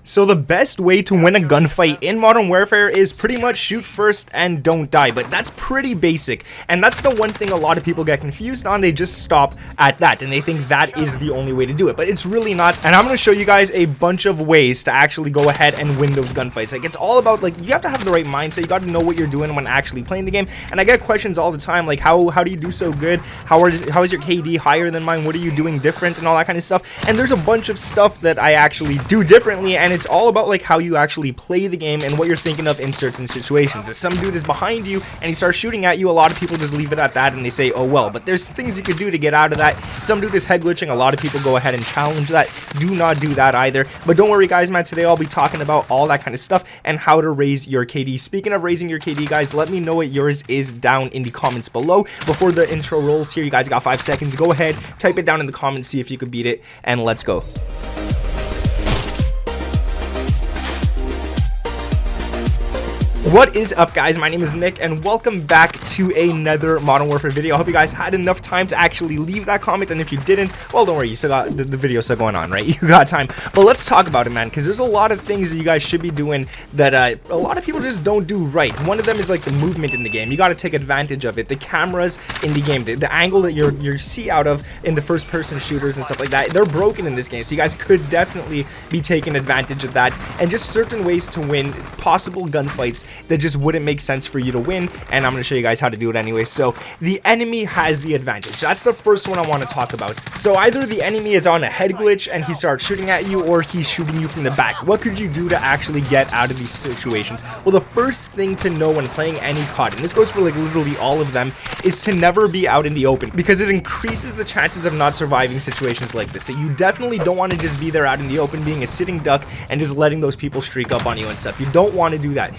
So the best way to win a gunfight in Modern Warfare is pretty much shoot first and don't die, but that's pretty basic, and that's the one thing a lot of people get confused on. They just stop at that, and they think that is the only way to do it, but it's really not. And I'm going to show you guys a bunch of ways to actually go ahead and win those gunfights. Like, it's all about, like, you have to have the right mindset. You got to know what you're doing when actually playing the game, and I get questions all the time, like, how do you do so good? How is your KD higher than mine? What are you doing different and all that kind of stuff? And there's a bunch of stuff that I actually do differently, and it's all about like how you actually play the game and what you're thinking of in certain situations. If some dude is behind you and he starts shooting at you, a lot of people just leave it at that and they say, oh well, but there's things you could do to get out of that. Some dude is head glitching, a lot of people go ahead and challenge that. Do not do that either. But don't worry guys, man, today I'll be talking about all that kind of stuff and how to raise your KD. Speaking of raising your KD, guys, let me know what yours is down in the comments below. Before the intro rolls here, you guys got 5 seconds. Go ahead, type it down in the comments, see if you could beat it, and let's go. What is up guys, my name is Nick and welcome back to another Modern Warfare video. I hope you guys had enough time to actually leave that comment, and if you didn't, well don't worry, you still got the video still going on, right? You got time. But let's talk about it, man, because there's a lot of things that you guys should be doing that a lot of people just don't do right. One of them is like the movement in the game. You got to take advantage of it. The cameras in the game, the angle that you see out of in the first person shooters and stuff like that, they're broken in this game, so you guys could definitely be taking advantage of that, and just certain ways to win possible gunfights that just wouldn't make sense for you to win, and I'm going to show you guys how to do it anyway. So the enemy has the advantage. That's the first one I want to talk about. So either the enemy is on a head glitch and he starts shooting at you, or he's shooting you from the back. What could you do to actually get out of these situations? Well, the first thing to know when playing any COD, and this goes for like literally all of them, is to never be out in the open, because it increases the chances of not surviving situations like this. So you definitely don't want to just be there out in the open being a sitting duck and just letting those people streak up on you and stuff. You don't want to do that.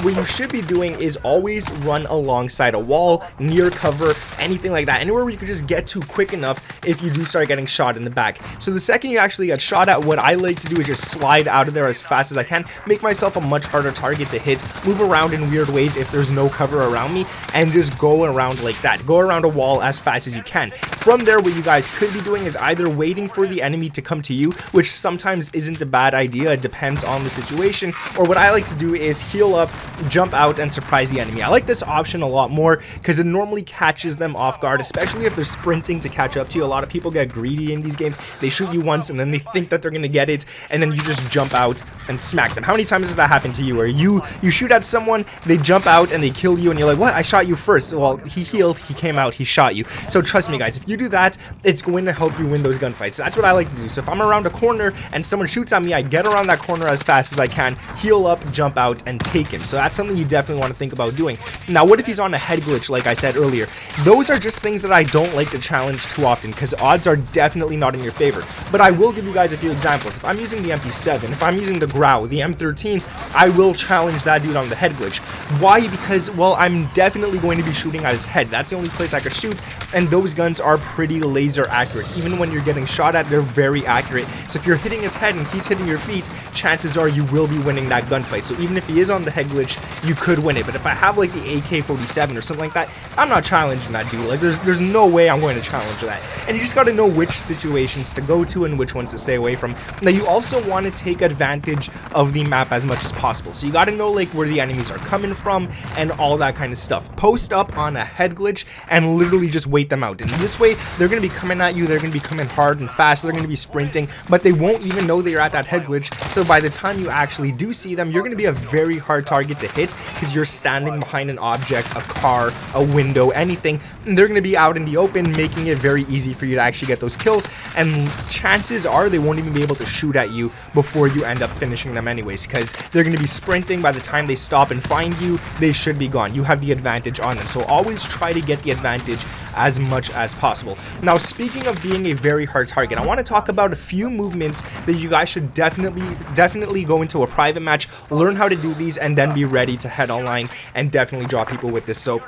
What you should be doing is always run alongside a wall, near cover, anything like that, anywhere where you can just get to quick enough if you do start getting shot in the back. So the second you actually get shot at, what I like to do is just slide out of there as fast as I can, make myself a much harder target to hit, move around in weird ways if there's no cover around me, and just go around like that. Go around a wall as fast as you can. From there, what you guys could be doing is either waiting for the enemy to come to you, which sometimes isn't a bad idea, it depends on the situation, or what I like to do is heal up, jump out, and surprise the enemy. I like this option a lot more because it normally catches them off guard, especially if they're sprinting to catch up to you. A lot of people get greedy in these games. They shoot you once and then they think that they're gonna get it, and then you just jump out and smack them. How many times has that happened to you, where you shoot at someone, they jump out and they kill you, and you're like, what? I shot you first. Well, he healed, he came out, he shot you. So trust me guys, if you do that, it's going to help you win those gunfights. That's what I like to do. So if I'm around a corner and someone shoots at me, I get around that corner as fast as I can, heal up, jump out, and take him. So that's something you definitely want to think about doing. Now, what if he's on a head glitch, like I said earlier? Those are just things that I don't like to challenge too often, because odds are definitely not in your favor. But I will give you guys a few examples. If I'm using the MP7, if I'm using the Grau, the M13, I will challenge that dude on the head glitch. Why? Because, well, I'm definitely going to be shooting at his head. That's the only place I could shoot, and those guns are pretty laser accurate. Even when you're getting shot at, they're very accurate. So if you're hitting his head and he's hitting your feet, chances are you will be winning that gunfight. So even if he is on the head glitch, you could win it. But if I have like the AK-47 or something like that, I'm not challenging that dude. Like there's no way I'm going to challenge that. And you just got to know which situations to go to and which ones to stay away from. Now you also want to take advantage of the map as much as possible. So you got to know like where the enemies are coming from and all that kind of stuff. Post up on a head glitch and literally just wait them out. And this way they're going to be coming at you, they're going to be coming hard and fast, they're going to be sprinting, but they won't even know that you're at that head glitch. So by the time you actually do see them, you're going to be a very hard target to hit, because you're standing behind an object, a car, a window, anything, and they're going to be out in the open, making it very easy for you to actually get those kills, and chances are they won't even be able to shoot at you before you end up finishing them anyways, because they're going to be sprinting. By the time they stop and find you, they should be gone. You have the advantage on them, so always try to get the advantage as much as possible. Now, speaking of being a very hard target, I want to talk about a few movements that you guys should definitely go into a private match, learn how to do these, and then be ready to head online and definitely draw people with this. So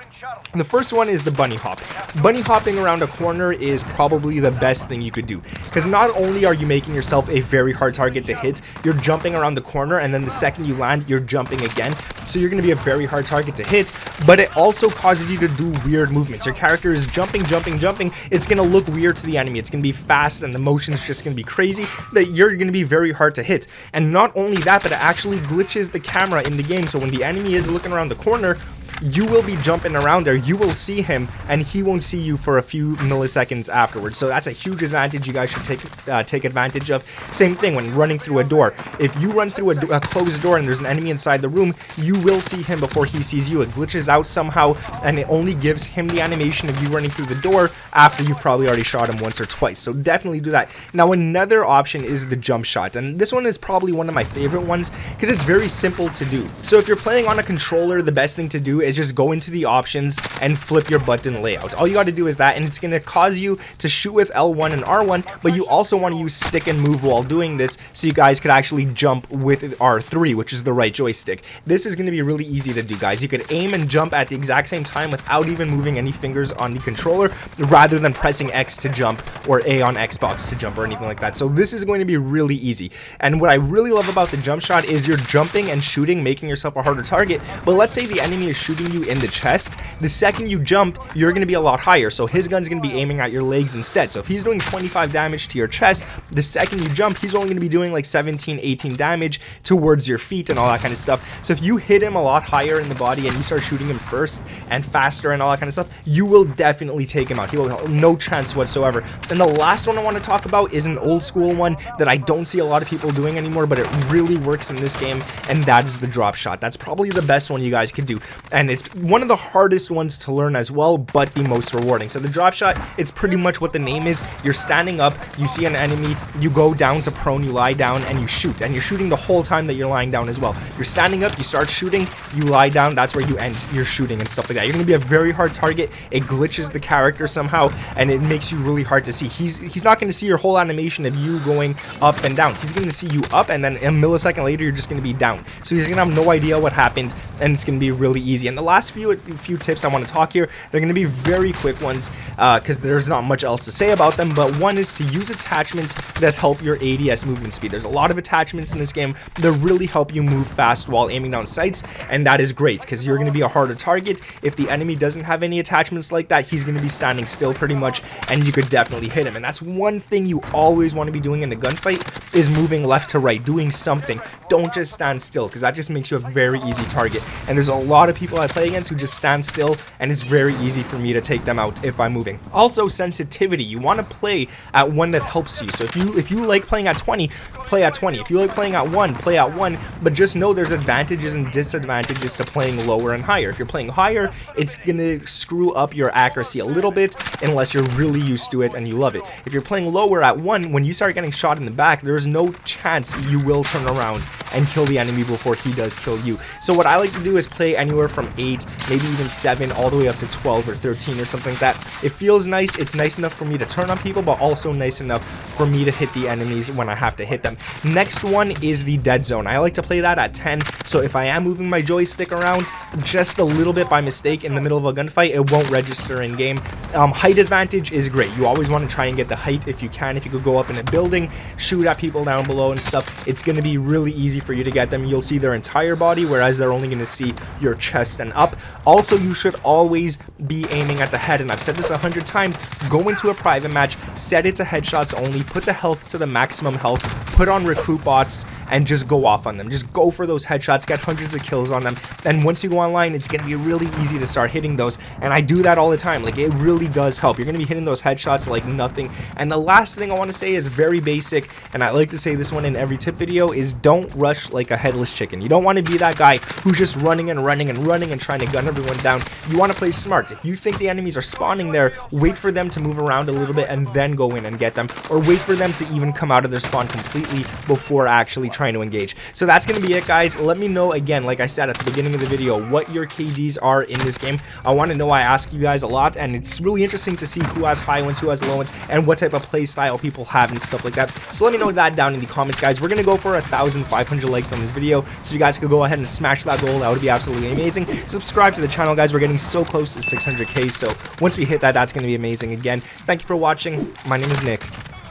the first one is the bunny hop. Bunny hopping around a corner is probably the best thing you could do, because not only are you making yourself a very hard target to hit, you're jumping around the corner, and then the second you land, you're jumping again. So you're going to be a very hard target to hit, but it also causes you to do weird movements. Your character is jumping jumping, it's gonna look weird to the enemy. It's gonna be fast and the motion's just gonna be crazy that you're gonna be very hard to hit. And not only that, but it actually glitches the camera in the game, so when the enemy is looking around the corner, you will be jumping around there, you will see him, and he won't see you for a few milliseconds afterwards. So that's a huge advantage you guys should take advantage of. Same thing when running through a door. If you run through a closed door and there's an enemy inside the room, you will see him before he sees you. It glitches out somehow, and it only gives him the animation of you running through the door after you've probably already shot him once or twice. So definitely do that. Now, another option is the jump shot, and this one is probably one of my favorite ones because it's very simple to do. So if you're playing on a controller, the best thing to do is just go into the options and flip your button layout. All you got to do is that, and it's going to cause you to shoot with L1 and R1, but you also want to use stick and move while doing this, so you guys could actually jump with R3, which is the right joystick. This is going to be really easy to do, guys. You could aim and jump at the exact same time without even moving any fingers on the controller, rather than pressing X to jump or A on Xbox to jump or anything like that. So this is going to be really easy. And what I really love about the jump shot is you're jumping and shooting, making yourself a harder target. But let's say the enemy is shooting you in the chest. The second you jump, you're going to be a lot higher, so his gun's going to be aiming at your legs instead. So if he's doing 25 damage to your chest, the second you jump, he's only going to be doing like 17, 18 damage towards your feet and all that kind of stuff. So if you hit him a lot higher in the body and you start shooting him first and faster and all that kind of stuff, you will definitely take him out. He will have no chance whatsoever. And the last one I want to talk about is an old school one that I don't see a lot of people doing anymore, but it really works in this game, and that is the drop shot. That's probably the best one you guys could do, and it's one of the hardest ones to learn as well, but the most rewarding. So the drop shot, it's pretty much what the name is. You're standing up, you see an enemy, you go down to prone, you lie down, and you shoot, and you're shooting the whole time that you're lying down as well. You're standing up, you start shooting, you lie down, that's where you end your shooting and stuff like that. You're gonna be a very hard target. It glitches the character somehow, and it makes you really hard to see. He's not gonna see your whole animation of you going up and down. He's gonna see you up, and then a millisecond later you're just gonna be down. So he's gonna have no idea what happened, and it's gonna be really easy. And the last few tips I want to talk here, they're going to be very quick ones because there's not much else to say about them, but one is to use attachments that help your ADS movement speed. There's a lot of attachments in this game that really help you move fast while aiming down sights, and that is great because you're going to be a harder target. If the enemy doesn't have any attachments like that, he's going to be standing still pretty much, and you could definitely hit him. And that's one thing you always want to be doing in a gunfight, is moving left to right, doing something. Don't just stand still, because that just makes you a very easy target. And there's a lot of people I play against who just stand still, and it's very easy for me to take them out if I'm moving. Also, sensitivity. You want to play at one that helps you. So if you like playing at 20, play at 20. If you like playing at 1, play at 1, but just know there's advantages and disadvantages to playing lower and higher. If you're playing higher, it's gonna screw up your accuracy a little bit unless you're really used to it and you love it. If you're playing lower at 1, when you start getting shot in the back, there's no chance you will turn around and kill the enemy before he does kill you. So what I like to do is play anywhere from 8, maybe even 7, all the way up to 12 or 13 or something like that. It feels nice. It's nice enough for me to turn on people, but also nice enough for me to hit the enemies when I have to hit them. Next one is the dead zone. I like to play that at 10, so if I am moving my joystick around just a little bit by mistake in the middle of a gunfight, it won't register in game. Height advantage is great. You always want to try and get the height if you can. If you could go up in a building, shoot at people down below and stuff, it's going to be really easy for you to get them. You'll see their entire body, whereas they're only going to see your chest and up. Also, you should always be aiming at the head, and I've said this 100 times. Go into a private match, set it to headshots only, put the health to the maximum health, put on recruit bots, and just go off on them. Just go for those headshots, get hundreds of kills on them, and once you go online, it's going to be really easy to start hitting those, and I do that all the time. Like, it really does help. You're going to be hitting those headshots like nothing. And the last thing I want to say is very basic, and I like to say this one in every tip video, is don't rush like a headless chicken. You don't want to be that guy who's just running and running and running and trying to gun everyone down. You want to play smart. If you think the enemies are spawning there, wait for them to move around a little bit and then go in and get them, or wait for them to even come out of their spawn completely before actually trying to engage. So that's going to be it, guys. Let me know, again, like I said at the beginning of the video, what your KDs are in this game. I want to know. I ask you guys a lot, and it's really interesting to see who has high ones, who has low ones, and what type of play style people have and stuff like that. So let me know that down in the comments, guys. We're going to go for 1,500 likes on this video, so you guys could go ahead and smash that goal. That would be absolutely amazing. Subscribe to the channel, guys. We're getting so close to 600k, so once we hit that, that's going to be amazing. Again, thank you for watching. My name is Nick,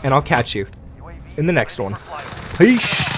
and I'll catch you in the next one. Peace.